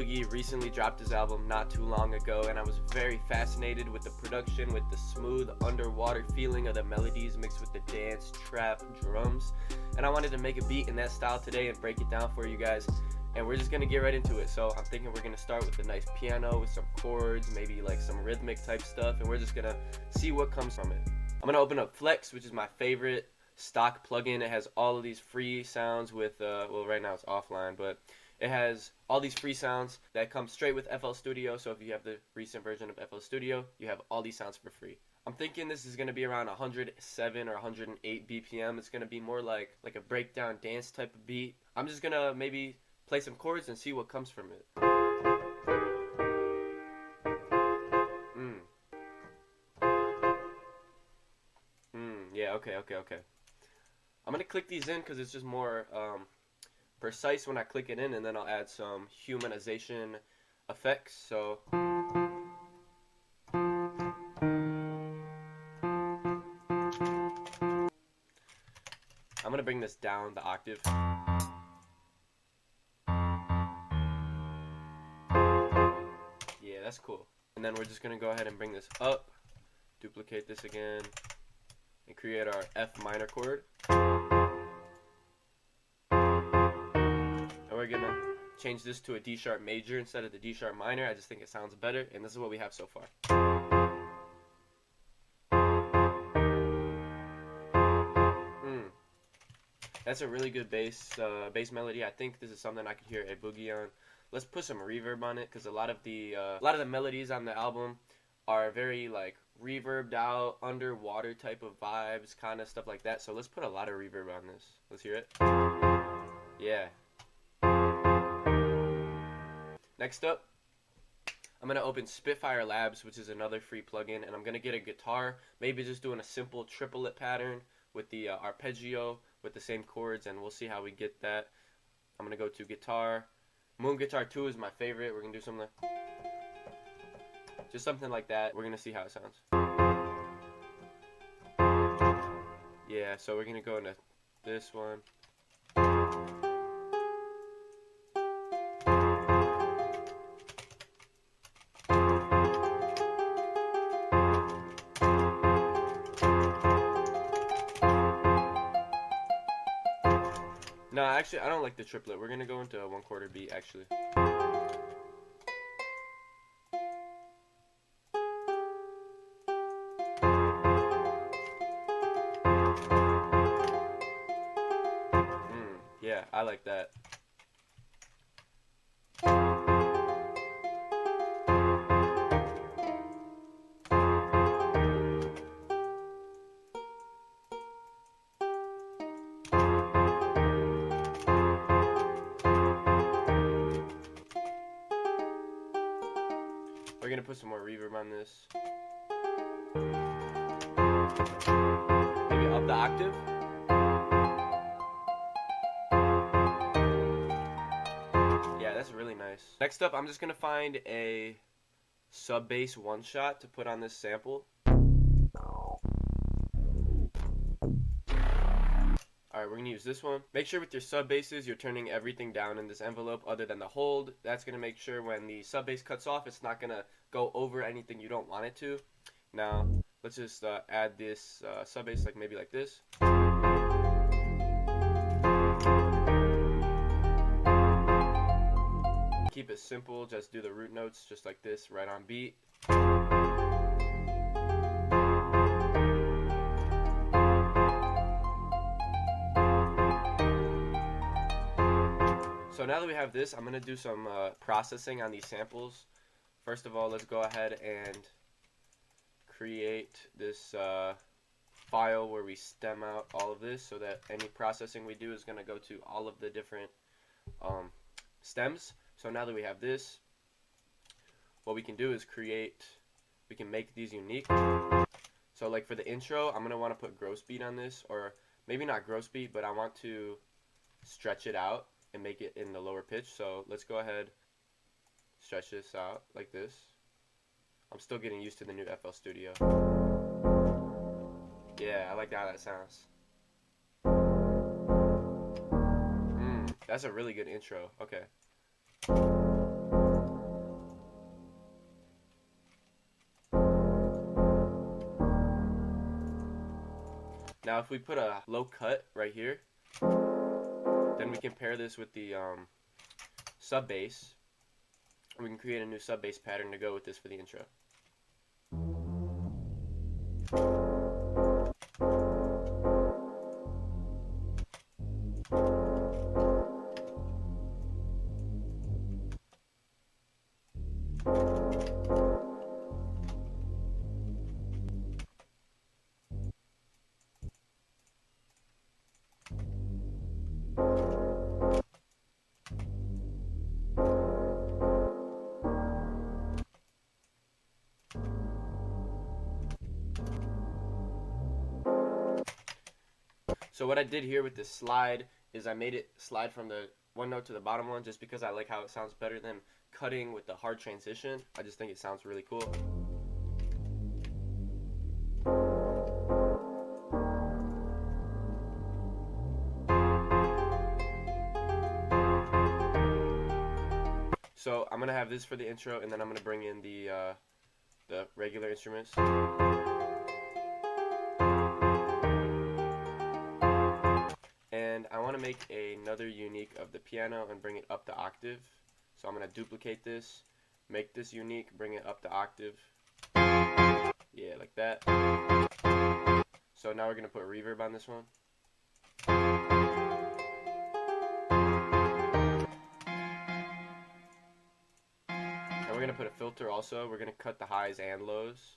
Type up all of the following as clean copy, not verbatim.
Boogie recently dropped his album not too long ago, and I was very fascinated with the production, with the smooth underwater feeling of the melodies mixed with the dance, trap, drums. And I wanted to make a beat in that style today and break it down for you guys. And we're just gonna get right into it. So I'm thinking we're gonna start with a nice piano with some chords, maybe like some rhythmic type stuff, and we're just gonna see what comes from it. I'm gonna open up Flex, which is my favorite stock plugin. It has all of these free sounds with, well, right now it's offline, but it has all these free sounds that come straight with FL Studio. So if you have the recent version of FL Studio, you have all these sounds for free. I'm thinking this is gonna be around 107 or 108 BPM. It's gonna be more like a breakdown dance type of beat. I'm just gonna maybe play some chords and see what comes from it. Yeah, okay. I'm gonna click these in because it's just more precise when I click it in, and then I'll add some humanization effects. So I'm gonna bring this down the octave. Yeah, that's cool. And then we're just gonna go ahead and bring this up, duplicate this again, and create our F minor chord. And we're gonna change this to a D sharp major instead of the D sharp minor. I just think it sounds better, and this is what we have so far. That's a really good bass melody. I think this is something I could hear A Boogie on. Let's put some reverb on it, because a lot of the melodies on the album are very like reverbed out, underwater type of vibes, kind of stuff like that. So let's put a lot of reverb on this. Let's hear it. Yeah. Next up, I'm gonna open Spitfire Labs, which is another free plugin, and I'm gonna get a guitar, maybe just doing a simple triplet pattern with the arpeggio with the same chords, and we'll see how we get that. I'm gonna go to guitar. Moon Guitar 2 is my favorite. We're gonna do something just something like that. We're gonna see how it sounds. Yeah, so we're gonna go into this one. No, actually, I don't like the triplet. We're gonna go into a 1/4 beat, actually. Yeah, I like that. We're gonna put some more reverb on this. Maybe up the octave. Yeah, that's really nice. Next up, I'm just gonna find a sub bass one shot to put on this sample. Alright, we're gonna use this one. Make sure with your sub basses you're turning everything down in this envelope other than the hold. That's gonna make sure when the sub bass cuts off, it's not gonna go over anything you don't want it to. Now, let's just add this sub bass like maybe like this. Keep it simple, just do the root notes just like this, right on beat. So now that we have this, I'm going to do some processing on these samples. First of all, let's go ahead and create this file where we stem out all of this so that any processing we do is going to go to all of the different stems. So now that we have this, what we can do is we can make these unique. So like for the intro, I'm going to want to put gross beat on this, or maybe not gross beat, but I want to stretch it out and make it in the lower pitch. So let's go ahead, stretch this out like this. I'm still getting used to the new FL Studio. Yeah, I like how that sounds. That's a really good intro. Okay. Now if we put a low cut right here, then we can pair this with the sub bass, and we can create a new sub bass pattern to go with this for the intro. So what I did here with this slide is I made it slide from the one note to the bottom one just because I like how it sounds better than cutting with the hard transition. I just think it sounds really cool. So I'm gonna have this for the intro, and then I'm gonna bring in the regular instruments. And I want to make another unique of the piano and bring it up the octave. So I'm gonna duplicate this, make this unique, bring it up the octave. Yeah, like that. So now we're gonna put reverb on this one. And we're gonna put a filter also. We're gonna cut the highs and lows.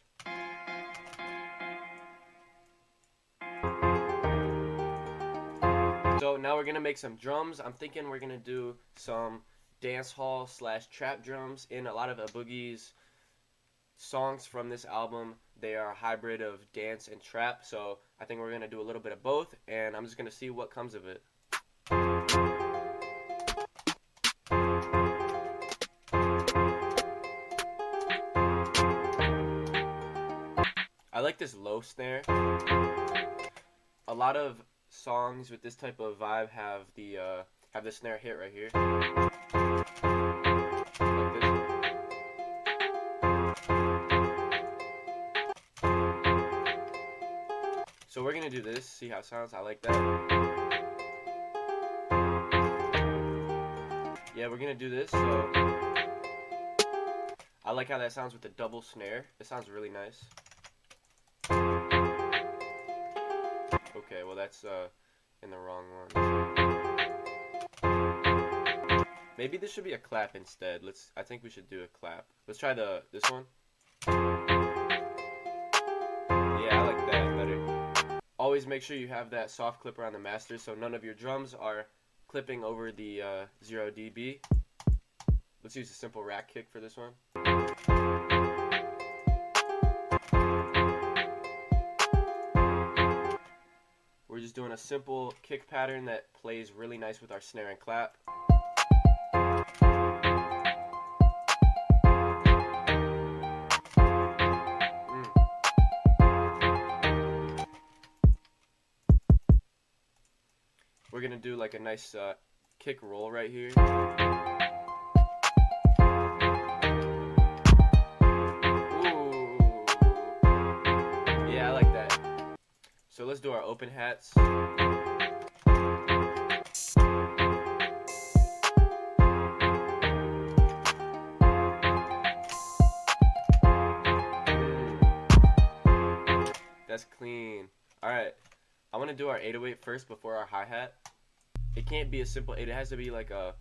So now we're gonna make some drums. I'm thinking we're gonna do some dance hall / trap drums. In a lot of A Boogie's songs from this album, they are a hybrid of dance and trap. So I think we're gonna do a little bit of both, and I'm just gonna see what comes of it. I like this low snare. A lot of songs with this type of vibe have the snare hit right here. Like this. So we're gonna do this, see how it sounds. I like that. Yeah, we're gonna do this. So I like how that sounds with the double snare. It sounds really nice. Okay, well that's in the wrong one. Maybe this should be a clap instead. I think we should do a clap. Let's try this one. Yeah, I like that better. Always make sure you have that soft clipper on the master so none of your drums are clipping over the 0 dB. Let's use a simple rack kick for this one. We're just doing a simple kick pattern that plays really nice with our snare and clap. We're gonna do like a nice kick roll right here. Ooh. Yeah, I like that. So let's do our open hats. That's clean. Alright, I want to do our 808 first before our hi-hat. It can't be a simple 8, it has to be like a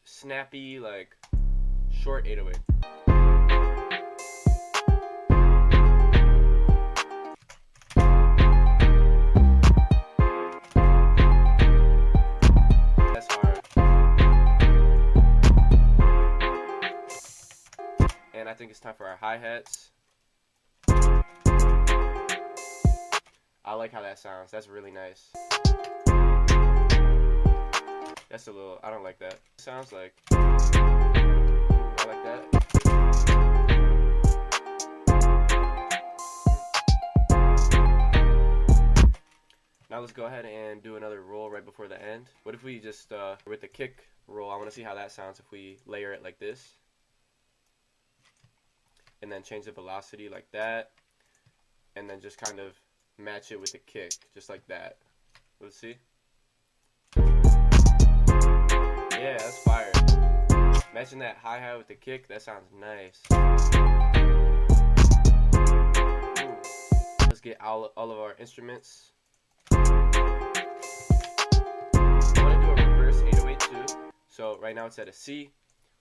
snappy, like, short 808. That's hard. And I think it's time for our hi-hats. I like how that sounds. That's really nice. That's a little, I don't like that. It sounds like, I like that. Now let's go ahead and do another roll right before the end. What if we just, with the kick roll, I want to see how that sounds if we layer it like this. And then change the velocity like that. And then just kind of match it with the kick, just like that. Let's see. Yeah, that's fire. Matching that hi-hat with the kick, that sounds nice. Ooh. Let's get all of our instruments. I want to do a reverse 808 too. So right now it's at a C.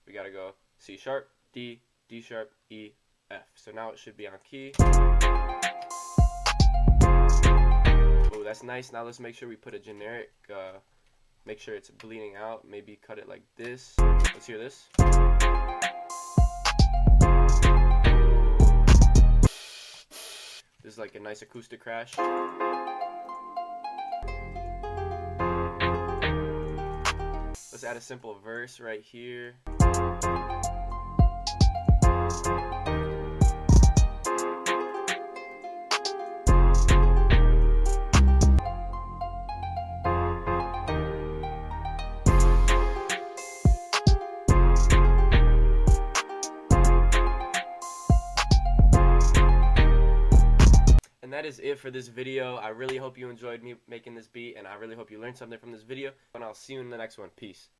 We gotta go C sharp, D, D sharp, E, F. So now it should be on key. Oh, that's nice. Now let's make sure we put a generic, make sure it's bleeding out. Maybe cut it like this. Let's hear this. This is like a nice acoustic crash. Let's add a simple verse right here. And that is it for this video. I really hope you enjoyed me making this beat, and I really hope you learned something from this video. And I'll see you in the next one. Peace.